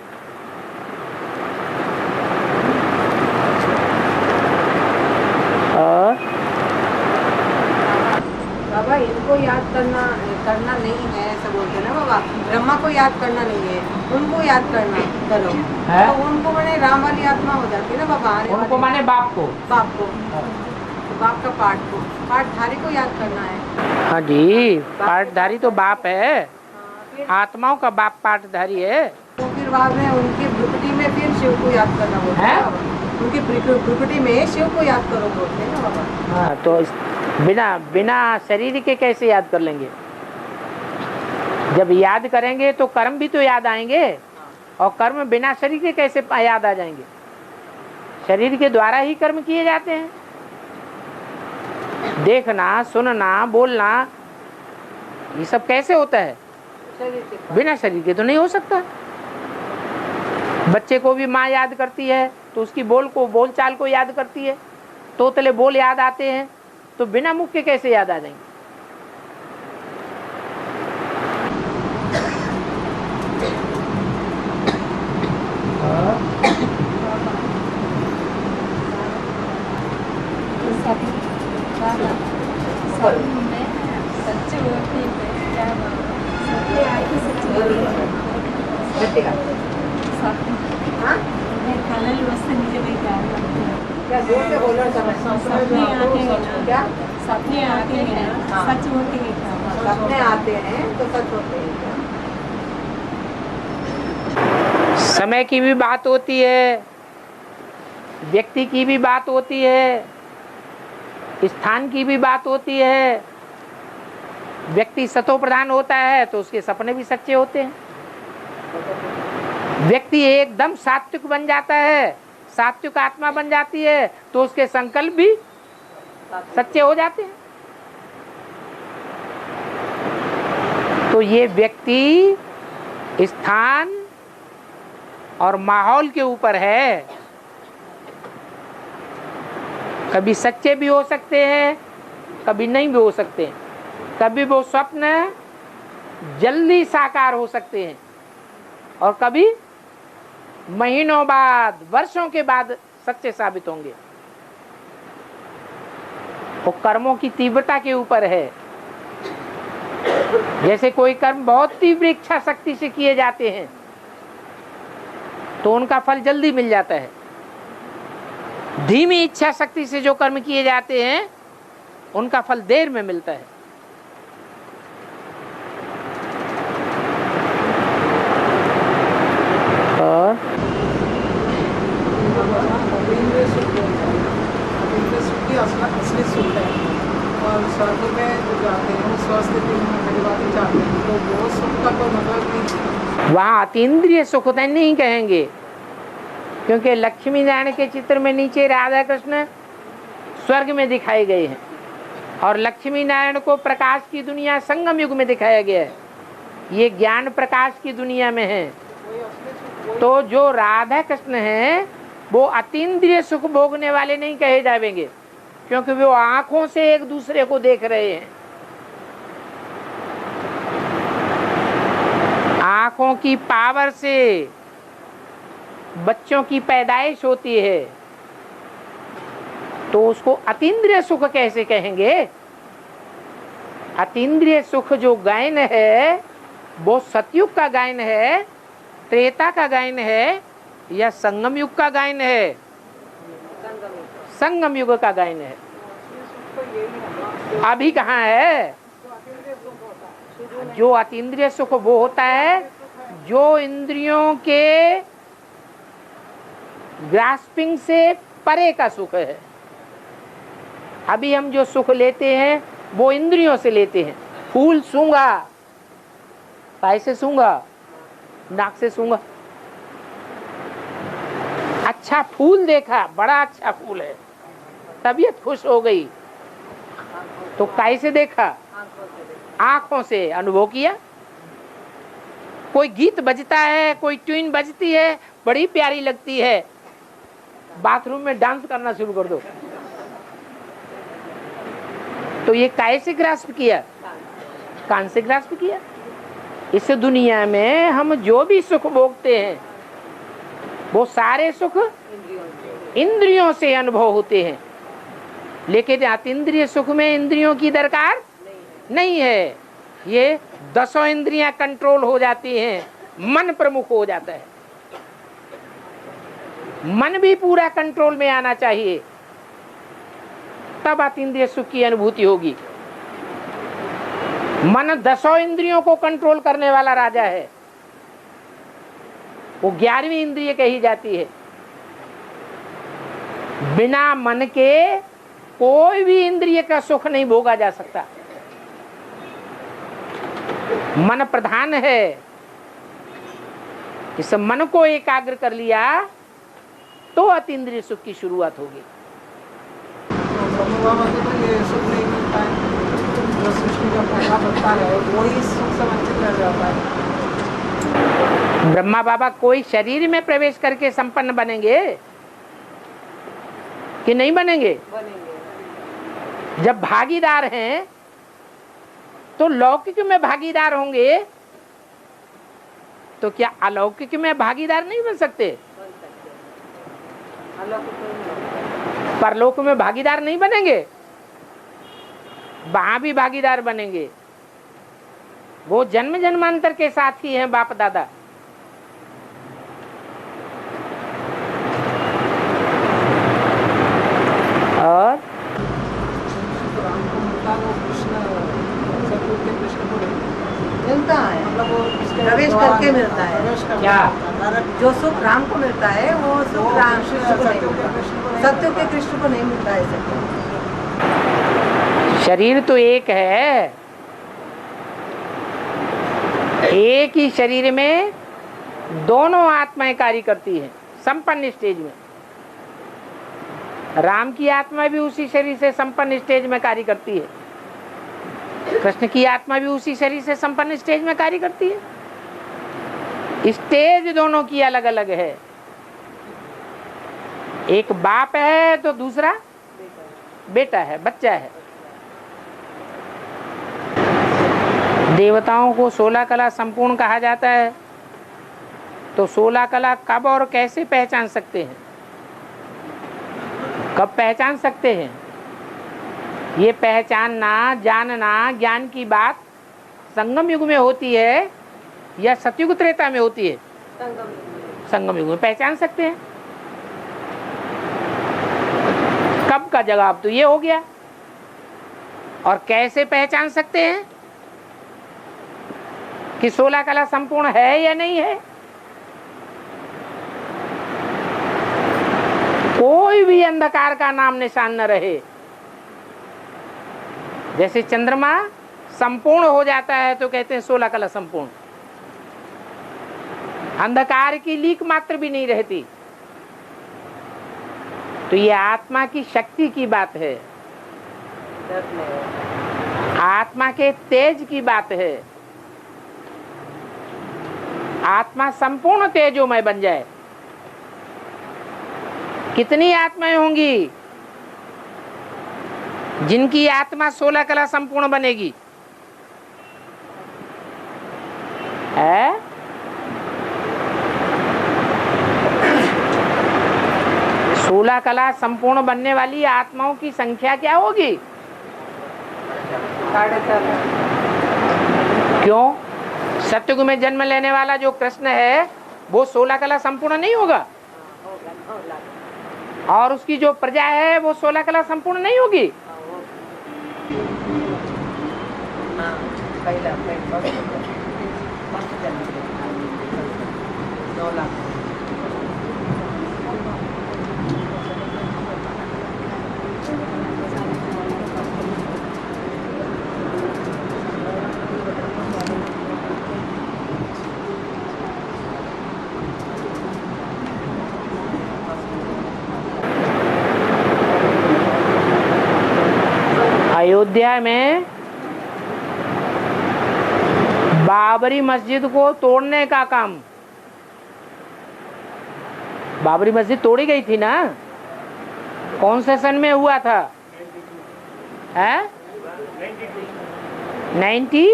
बाबा इनको याद करना नहीं है, ऐसा बोलते हैं ना बाबा। ब्रह्मा को याद करना नहीं है, उनको याद करना करो है? तो उनको माने राम वाली आत्मा हो जाती है ना बाबा। उनको माने बाप को तो बाप का पाठधारी को याद करना है। हाँ जी, पाठधारी तो बाप है, आत्माओं का बाप पाठधारी है। तो फिर बाद में उनकी भ्रुकुटी में फिर शिव को याद करना बोलते हैं बाबा। उनकी भ्रुकुटी में शिव को याद करो बोलते हैं ना बाबा। हाँ, तो बिना शरीर के कैसे याद कर लेंगे? जब याद करेंगे तो कर्म भी तो याद आएंगे, और कर्म बिना शरीर के कैसे याद आ जाएंगे? शरीर के द्वारा ही कर्म किए जाते हैं। देखना, सुनना, बोलना, ये सब कैसे होता है? बिना शरीर के तो नहीं हो सकता। बच्चे को भी माँ याद करती है तो उसकी बोलचाल को याद करती है। तोतले बोल याद आते हैं, तो बिना मुख के कैसे याद आ जाएंगे? क्या जोर से बोलो, सपने आते हैं सच होते हैं। सपने आते हैं तो सच होते हैं। समय की भी बात होती है, व्यक्ति की भी बात होती है, स्थान की भी बात होती है। व्यक्ति सतो प्रधान होता है तो उसके सपने भी सच्चे होते हैं। व्यक्ति एकदम सात्विक बन जाता है, सात्विक आत्मा बन जाती है, तो उसके संकल्प भी सच्चे हो जाते हैं। तो ये व्यक्ति स्थान और माहौल के ऊपर है। कभी सच्चे भी हो सकते हैं, कभी नहीं भी हो सकते हैं। कभी वो स्वप्न जल्दी साकार हो सकते हैं और कभी महीनों बाद, वर्षों के बाद सच्चे साबित होंगे। वो कर्मों की तीव्रता के ऊपर है। जैसे कोई कर्म बहुत तीव्र इच्छा शक्ति से किए जाते हैं तो उनका फल जल्दी मिल जाता है। धीमी इच्छा शक्ति से जो कर्म किए जाते हैं उनका फल देर में मिलता है। और असली सुख है और स्वर्ग में जो जाते हैं स्वस्थ चाहते हैं तो वो सुख का कोई मतलब नहीं। वहाँ अतीन्द्रिय सुख नहीं कहेंगे, क्योंकि लक्ष्मी नारायण के चित्र में नीचे राधा कृष्ण स्वर्ग में दिखाए गए हैं और लक्ष्मी नारायण को प्रकाश की दुनिया संगम युग में दिखाया गया है। ये ज्ञान प्रकाश की दुनिया में है। तो जो राधा कृष्ण हैं वो अतीन्द्रिय सुख भोगने वाले नहीं कहे जाएंगे, क्योंकि वो आंखों से एक दूसरे को देख रहे हैं। आंखों की पावर से बच्चों की पैदाइश होती है, तो उसको अतीन्द्रिय सुख कैसे कहेंगे? अतीन्द्रिय सुख जो गायन है वो सतयुग का गायन है, त्रेता का गायन है या संगम युग का गायन है? संगम युग का गायन है। अभी कहाँ है? जो अतीन्द्रिय सुख वो होता है जो इंद्रियों के ग्रास्पिंग से परे का सुख है। अभी हम जो सुख लेते हैं वो इंद्रियों से लेते हैं। फूल सूंघा, कैसे सूंघा? नाक से सूंघा। अच्छा फूल देखा, बड़ा अच्छा फूल है, तबीयत खुश हो गई, तो कैसे देखा? आंखों से अनुभव किया। कोई गीत बजता है, कोई ट्यून बजती है, बड़ी प्यारी लगती है, बाथरूम में डांस करना शुरू कर दो, तो ये कैसे ग्रास्प किया? कान से ग्रास्प किया। इस दुनिया में हम जो भी सुख भोगते हैं वो सारे सुख इंद्रियों से अनुभव होते हैं, लेकिन अतीन्द्रिय सुख में इंद्रियों की दरकार नहीं है। ये 10 इंद्रियां कंट्रोल हो जाती हैं, मन प्रमुख हो जाता है। मन भी पूरा कंट्रोल में आना चाहिए, तब अतीन्द्रिय सुख की अनुभूति होगी। मन 10 इंद्रियों को कंट्रोल करने वाला राजा है, वो 11वीं इंद्रिय कही जाती है। बिना मन के कोई भी इंद्रिय का सुख नहीं भोगा जा सकता। मन प्रधान है। इस मन को एकाग्र कर लिया तो अतीन्द्रिय सुख की शुरुआत होगी। तो ये सुख नहीं मिलता है, जो सृष्टि का पहला बनता है वही सुख से वंचित रह जाता है। ब्रह्मा बाबा कोई शरीर में प्रवेश करके संपन्न बनेंगे कि नहीं बनेंगे? जब भागीदार हैं तो लौकिक में भागीदार होंगे, तो क्या अलौकिक में भागीदार नहीं बन सकते? परलोक में भागीदार नहीं बनेंगे? वहां भी भागीदार बनेंगे। वो जन्म जन्मांतर के साथी हैं, बाप दादा। और मिलता है, प्रवेश करके मिलता है। क्या? जो सुख राम को मिलता है वो सुख राम कृष्ण को नहीं मिलता, सत्य के कृष्ण को नहीं मिलता है। शरीर तो एक है, एक ही शरीर में दोनों आत्माएं कार्य करती हैं संपन्न स्टेज में। राम की आत्मा भी उसी शरीर से संपन्न स्टेज में कार्य करती है, कृष्ण की आत्मा भी उसी शरीर से संपन्न स्टेज में कार्य करती है। स्टेज दोनों की अलग अलग है। एक बाप है तो दूसरा बेटा है, बच्चा है। देवताओं को 16 कला संपूर्ण कहा जाता है, तो 16 कला कब और कैसे पहचान सकते हैं? कब पहचान सकते हैं? ये पहचानना, जानना, ज्ञान की बात संगम युग में होती है या सतयुग त्रेता में होती है? संगम युग में पहचान सकते हैं। कब का जवाब तो ये हो गया। और कैसे पहचान सकते हैं कि 16 कला संपूर्ण है या नहीं है? कोई भी अंधकार का नाम निशान न रहे। जैसे चंद्रमा संपूर्ण हो जाता है तो कहते हैं 16 कला संपूर्ण। अंधकार की लीक मात्र भी नहीं रहती। तो ये आत्मा की शक्ति की बात है, आत्मा के तेज की बात है। आत्मा संपूर्ण तेजोमय बन जाए। कितनी आत्माएं होंगी जिनकी आत्मा 16 कला संपूर्ण बनेगी? है 16 कला संपूर्ण बनने वाली आत्माओं की संख्या क्या होगी? 4.5। क्यों? सतयुग में जन्म लेने वाला जो कृष्ण है वो 16 कला संपूर्ण नहीं होगा, और उसकी जो प्रजा है वो 16 कला संपूर्ण नहीं होगी। अयोध्या में बाबरी मस्जिद को तोड़ने का काम, बाबरी मस्जिद तोड़ी गई थी ना, कौन से सन में हुआ था? 92?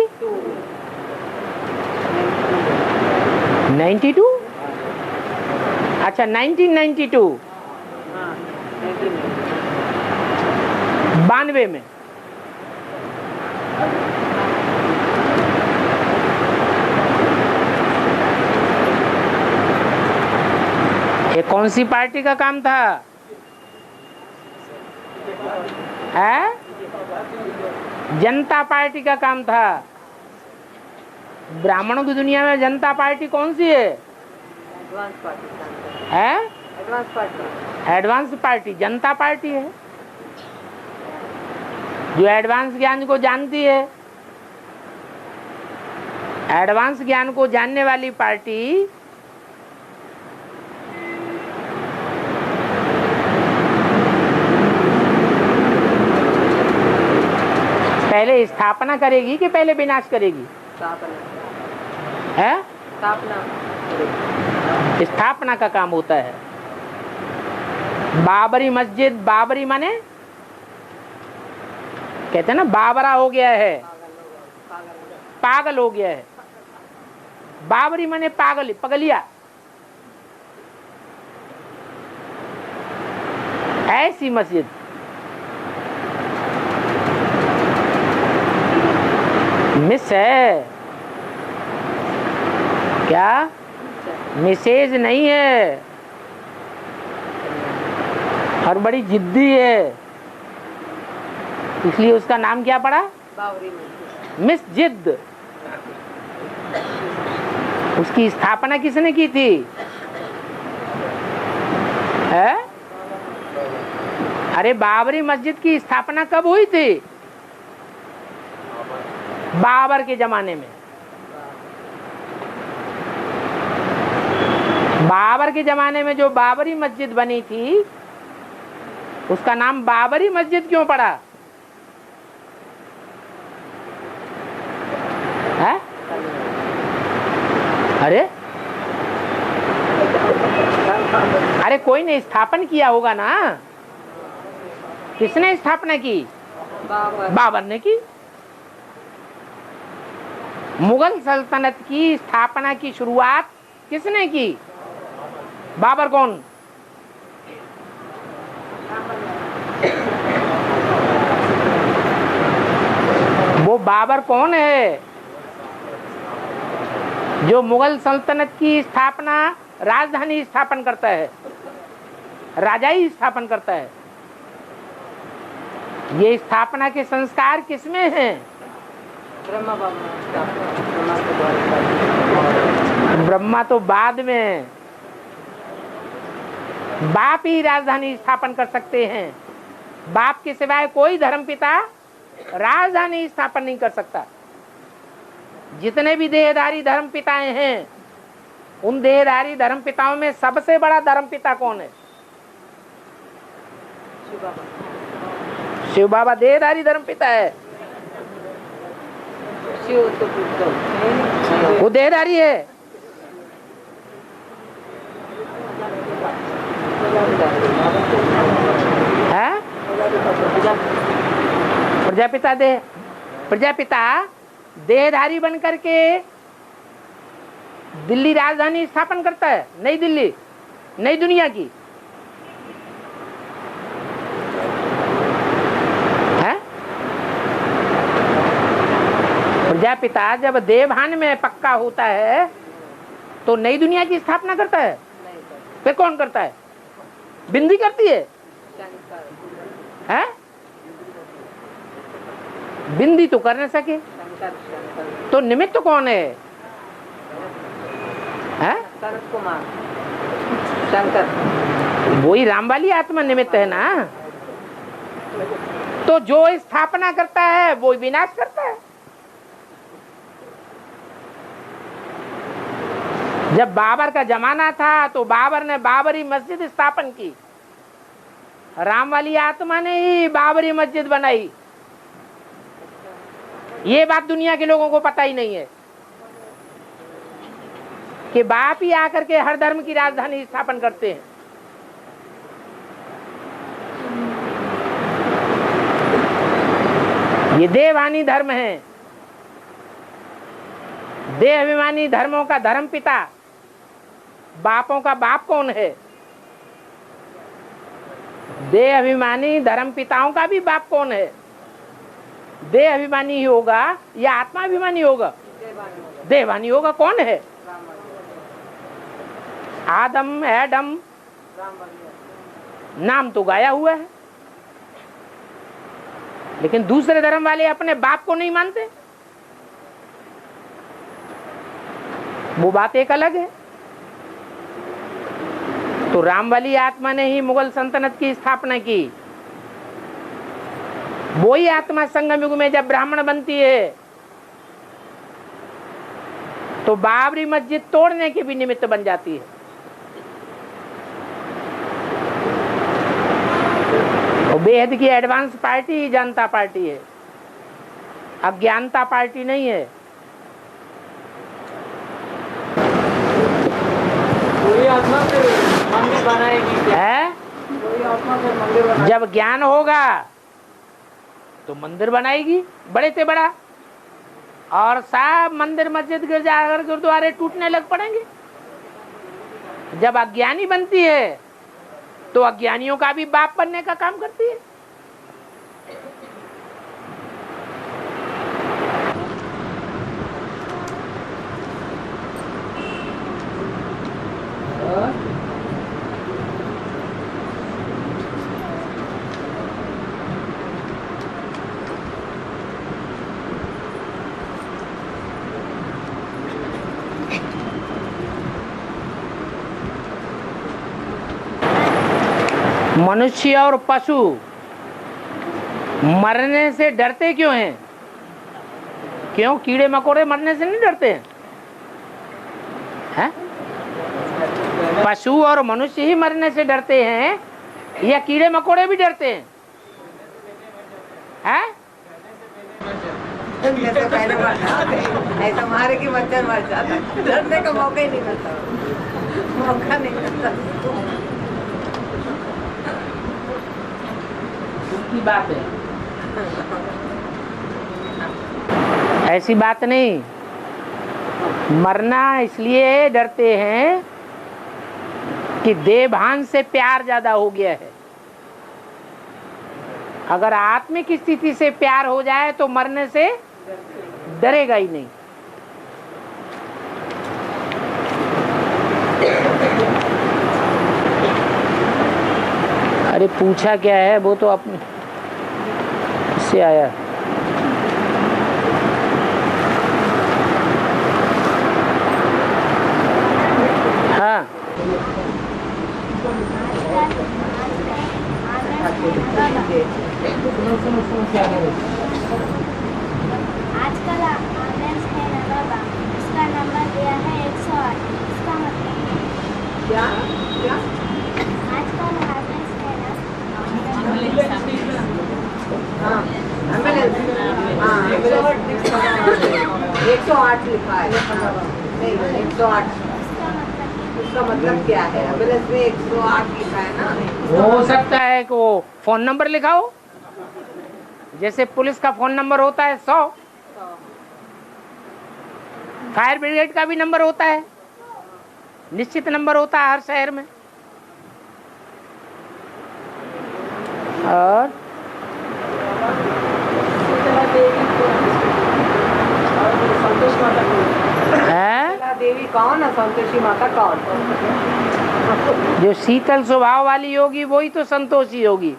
अच्छा 1992, 92 में। ये कौन सी पार्टी का काम था? है? जनता पार्टी का काम था। ब्राह्मणों की दुनिया में जनता पार्टी कौन सी है? एडवांस पार्टी जनता पार्टी है, जो एडवांस ज्ञान को जानती है। एडवांस ज्ञान को जानने वाली पार्टी पहले स्थापना करेगी कि पहले विनाश करेगी? है? स्थापना का काम होता है। बाबरी मस्जिद, बाबरी माने कहते हैं ना बाबरा हो गया है, पागल हो गया है। बाबरी माने पागल, पगलिया। ऐसी मस्जिद मिस है क्या? मिसेज नहीं है, और बड़ी जिद्दी है, इसलिए उसका नाम क्या पड़ा? मिस जिद। उसकी स्थापना किसने की थी? है? अरे बाबरी मस्जिद की स्थापना कब हुई थी? बाबर के जमाने में। बाबर के जमाने में जो बाबरी मस्जिद बनी थी उसका नाम बाबरी मस्जिद क्यों पड़ा? है? अरे कोई ने स्थापन किया होगा ना। किसने स्थापना की? बाबर ने की। मुगल सल्तनत की स्थापना की शुरुआत किसने की? बाबर कौन? वो बाबर कौन है जो मुगल सल्तनत की स्थापना, राजधानी स्थापन करता है, राजा ही स्थापन करता है? ये स्थापना के संस्कार किसमें हैं? ब्रह्मा तो बाद में, बाप ही राजधानी स्थापन कर सकते हैं। बाप के सिवाय कोई धर्मपिता राजधानी स्थापन नहीं कर सकता। जितने भी देहधारी धर्मपिताएं हैं, उन देहधारी धर्मपिताओं में सबसे बड़ा धर्मपिता कौन है? शिव बाबा देहधारी धर्मपिता है। वो देहधारी है। प्रजापिता देहधारी बनकर के दिल्ली राजधानी स्थापन करता है, नई दिल्ली, नई दुनिया की है। प्रजापिता जब देवभान में पक्का होता है तो नई दुनिया की स्थापना करता है। फिर कौन करता है? बिंदी करती है, है? बिंदी तो कर न सके, तो निमित्त कौन है? कुमार शंकर, वही राम वाली आत्मा निमित्त है ना। तो जो स्थापना करता है वो विनाश करता है। जब बाबर का जमाना था तो बाबर ने बाबरी मस्जिद स्थापन की। राम वाली आत्मा ने ही बाबरी मस्जिद बनाई। ये बात दुनिया के लोगों को पता ही नहीं है कि बाप ही आकर के हर धर्म की राजधानी स्थापन करते हैं। ये देवानी धर्म है। देह अभिमानी धर्मों का धर्म पिता, बापों का बाप कौन है? देह अभिमानी धर्म पिताओं का भी बाप कौन है? देह अभिमानी ही होगा या आत्मा अभिमानी होगा? देवानी होगा। कौन है? आदम, एडम, नाम तो गाया हुआ है, लेकिन दूसरे धर्म वाले अपने बाप को नहीं मानते। वो बात एक अलग है। तो राम वाली आत्मा ने ही मुगल सल्तनत की स्थापना की। वो ही आत्मा संगम युग में जब ब्राह्मण बनती है तो बाबरी मस्जिद तोड़ने की भी निमित्त बन जाती है। और बेहद की एडवांस पार्टी ही जनता पार्टी है, अज्ञानता पार्टी नहीं है। कोई आत्मा फिर मंदिर बनाएगी क्या? है? कोई आत्मा फिर मंदिर बनाएगी? जब ज्ञान होगा तो मंदिर बनाएगी, बड़े से बड़ा, और सब मंदिर मस्जिद गिरजाघर गुरुद्वारे टूटने लग पड़ेंगे। जब अज्ञानी बनती है तो अज्ञानियों का भी बाप बनने का काम करती है। मनुष्य और पशु मरने से डरते क्यों हैं? क्यों? कीड़े मकोड़े मरने से नहीं डरते हैं, हैं? पशु और मनुष्य ही मरने से डरते हैं या कीड़े मकोड़े भी डरते हैं? हैं? तो पहले मर जाते, ऐसा मारे कि मच्छर मर जाता, डरने का मौका ही नहीं मिलता, मौका नहीं मिलता। की बात है, ऐसी बात नहीं। मरना इसलिए डरते हैं कि देवभान से प्यार ज्यादा हो गया है। अगर आत्मिक स्थिति से प्यार हो जाए तो मरने से डरेगा ही नहीं। अरे पूछा क्या है वो तो अपने से आया। हाँ आजकल एम्बुलेंस है ना बाबा, इसका नंबर दिया है 108। इसका मतलब क्या क्या आजकल एम्बुलेंस है ना, हाँ एम्बुलेंस, हाँ एम्बुलेंस 108 लिखा है। नहीं 108, उसका मतलब क्या है? एम्बुलेंस में 108 लिखा है ना। हो सकता है कि वो फोन नंबर लिखा हो, जैसे पुलिस का फोन नंबर होता है 100, फायर ब्रिगेड का भी नंबर होता है, निश्चित नंबर होता है हर शहर में। और संतोष माता है देवी कौन है? संतोषी माता कौन? जो शीतल स्वभाव वाली होगी वही तो संतोषी होगी।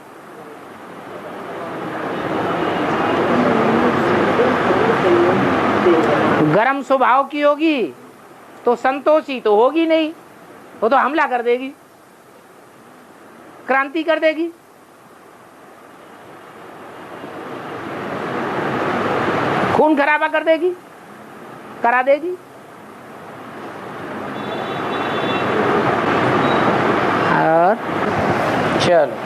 गरम स्वभाव की होगी तो संतोषी तो होगी नहीं, वो तो हमला कर देगी, क्रांति कर देगी। खून खराबा कर देगी, करा देगी। और चलो